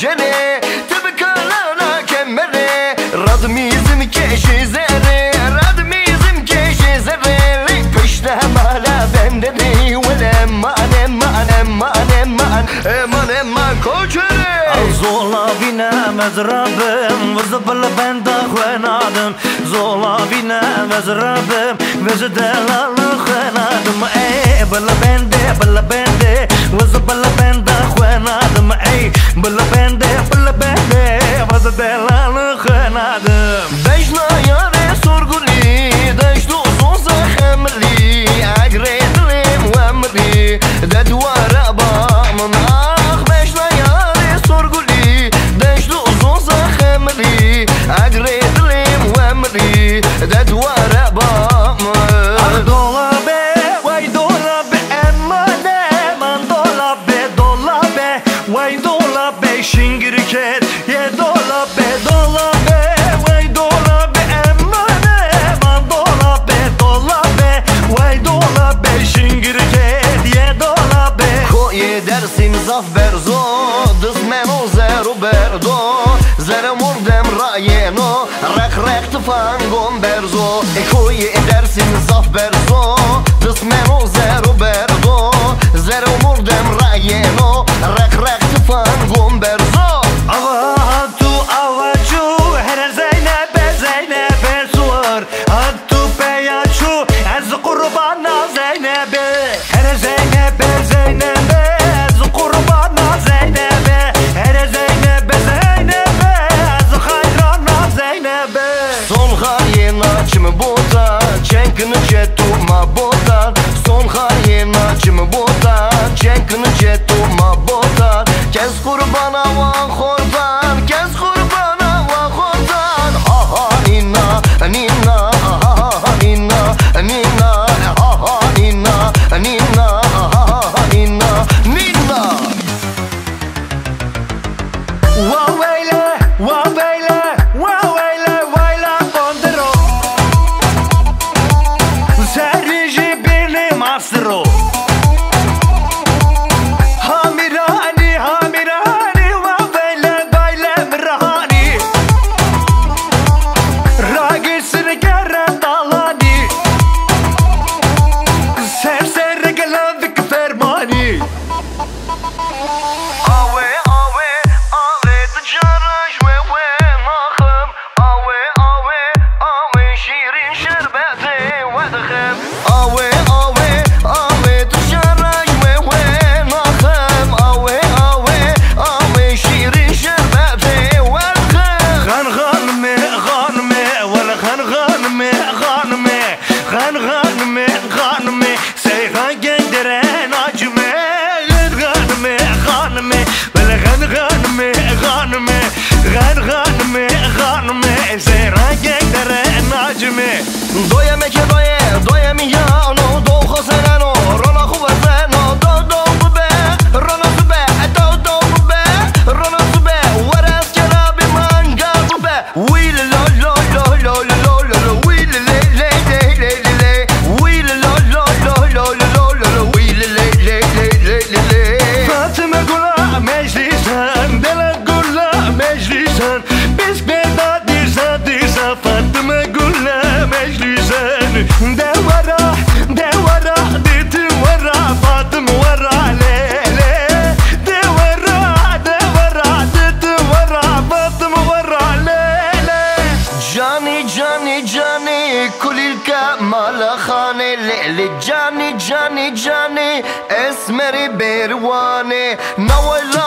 جنه تبكلنا كمره ردميزم كشي زره ردميزم كشي زره لي پشته مالا بندني ولا من کوچره زولا بینم از ربم وز بل بند خوانادم زولا بینم از ربم وز دلال خوانادم ای بل بنده وز بل بند خوانادم ای بل بنده وز دلال خوانادم دجنا یاره سرگلی دجدو زوز خملی اگره دلیم وملی ددوار بامن آخ دجنا یاره سرگلی دجدو زوز خملی اگره دلیم وملی ددوار بامن دولابه وای دولابه امانه من دولابه وای دولابه شینگیر کت یه دولابه وای دولابه امانه من دولابه وای دولابه شینگیر کت یه دولابه کوی درسیم زاف برزو دست منو زرو بردو زر مردم راینو رق تفنگم برزو کوی درسیم زاف برزو دست منو زرو بردو زر مردم راینو رق تفنگم برزو تو آواجو هر زینب سوار تو پیاچو از قربان زینب هر زینب از قربان زینب هر زینب از خیران زینب Son hayin açımı botan Çenkini cetuma botan Son hayin açımı botan Çenkini cetuma botan Kez kurbana van korban Kez kurbana van korban Ha ha nina nina Ha ha nina nina Ha ha nina nina Ha ha nina nina Waweyle Bondero Seriji birli masro Hamirani Waweyle mirahani Ragisini geren dalani Serseri gelavik fermani Doyeme ke doyemi yano do khosenano rona khubazano do bube rona bube do bube rona bube waras karabi manga bube will lo will le will lo will le Fatıma gula meclisen dela gula meclisen biz bedadisa Fatıma gula meclisen devara ditim vara Fatıma vara lele devara ditim vara Fatıma vara lele Cani kulilka mala khane lele Cani esmeri berwane nawala